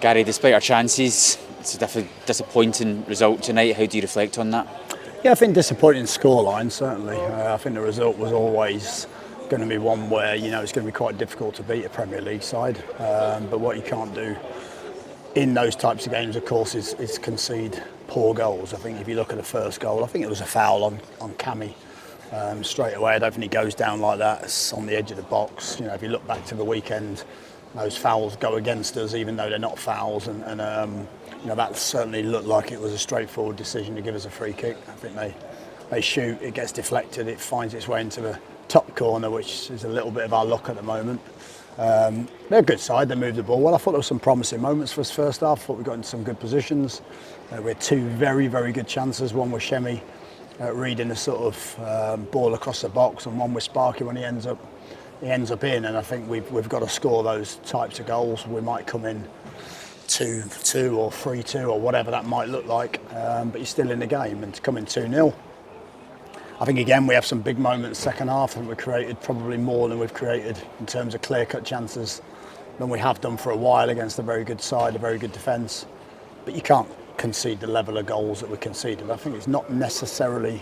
Gary, despite our chances, it's a disappointing result tonight. How do you reflect on that? Yeah, I think disappointing scoreline, certainly. I think the result was always going to be one where, it's going to be quite difficult to beat a Premier League side. But what you can't do in those types of games, of course, is concede poor goals. I think if you look at the first goal, I think it was a foul on Cammy straight away. I don't think he goes down like that. It's on the edge of the box. If you look back to the weekend, those fouls go against us, even though they're not fouls. And that certainly looked like it was a straightforward decision to give us a free kick. I think they shoot, it gets deflected, it finds its way into the top corner, which is a little bit of our luck at the moment. They're a good side, they moved the ball well. I thought there were some promising moments for us first half. I thought we got into some good positions. We had two very, very good chances. One with Shemi reading the sort of ball across the box, and one with Sparky when he ends up in. And I think we've got to score those types of goals. We might come in 2-2 or 3-2 or whatever that might look like, but you're still in the game. And to come in 2-0, I think again we have some big moments second half. I think we created probably more than we've created in terms of clear-cut chances than we have done for a while against a very good side, a very good defence. But you can't concede the level of goals that we conceded. I think it's not necessarily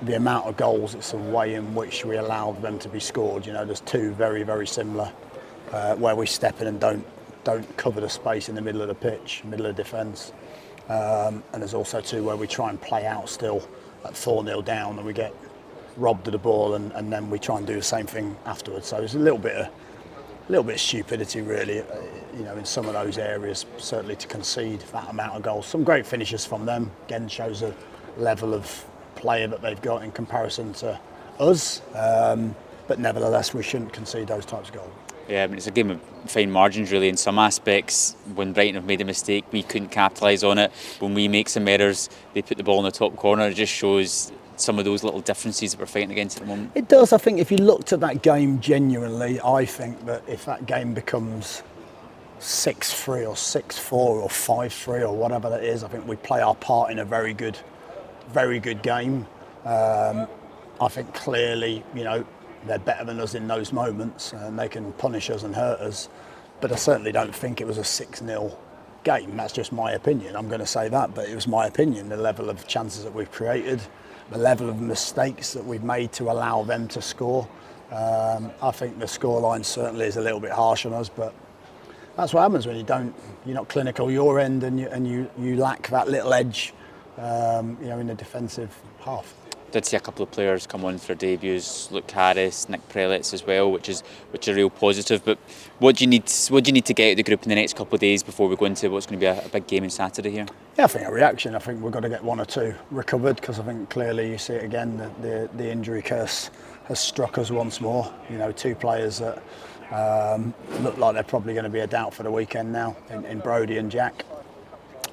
the amount of goals, it's the way in which we allowed them to be scored. There's two very, very similar where we step in and don't cover the space in the middle of the pitch, middle of the defence. And there's also two where we try and play out still at 4-0 down and we get robbed of the ball and then we try and do the same thing afterwards. So it's a little bit of stupidity really, in some of those areas, certainly to concede that amount of goals. Some great finishes from them, again shows a level of player that they've got in comparison to us, but nevertheless we shouldn't concede those types of goals. Yeah, it's a game of fine margins really in some aspects. When Brighton have made a mistake, we couldn't capitalise on it. When we make some errors, they put the ball in the top corner. It just shows some of those little differences that we're fighting against at the moment. It does. I think if you looked at that game genuinely, I think that if that game becomes 6-3 or 6-4 or 5-3 or whatever that is, I think we play our part in a very good game. I think clearly, they're better than us in those moments and they can punish us and hurt us. But I certainly don't think it was a 6-0 game. That's just my opinion. I'm going to say that, but it was my opinion. The level of chances that we've created, the level of mistakes that we've made to allow them to score. I think the scoreline certainly is a little bit harsh on us, but that's what happens when you're not clinical your end and you lack that little edge, in the defensive half. Did see a couple of players come on for debuts, Luke Harris, Nick Prelitz as well, which is a real positive. But what do you need to get out of the group in the next couple of days before we go into what's going to be a big game on Saturday here? Yeah, I think a reaction. I think we've got to get one or two recovered because I think clearly you see it again, the injury curse has struck us once more. Two players that look like they're probably going to be a doubt for the weekend now in Brodie and Jack,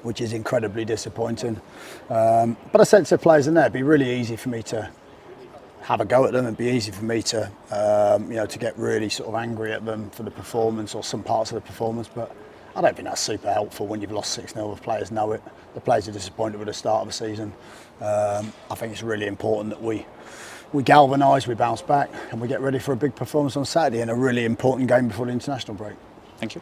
which is incredibly disappointing. But I said to players in there, it'd be really easy for me to have a go at them. It'd be easy for me to, to get really sort of angry at them for the performance or some parts of the performance. But I don't think that's super helpful when you've lost 6-0. The players know it. The players are disappointed with the start of the season. I think it's really important that we galvanise, we bounce back, and we get ready for a big performance on Saturday and a really important game before the international break. Thank you.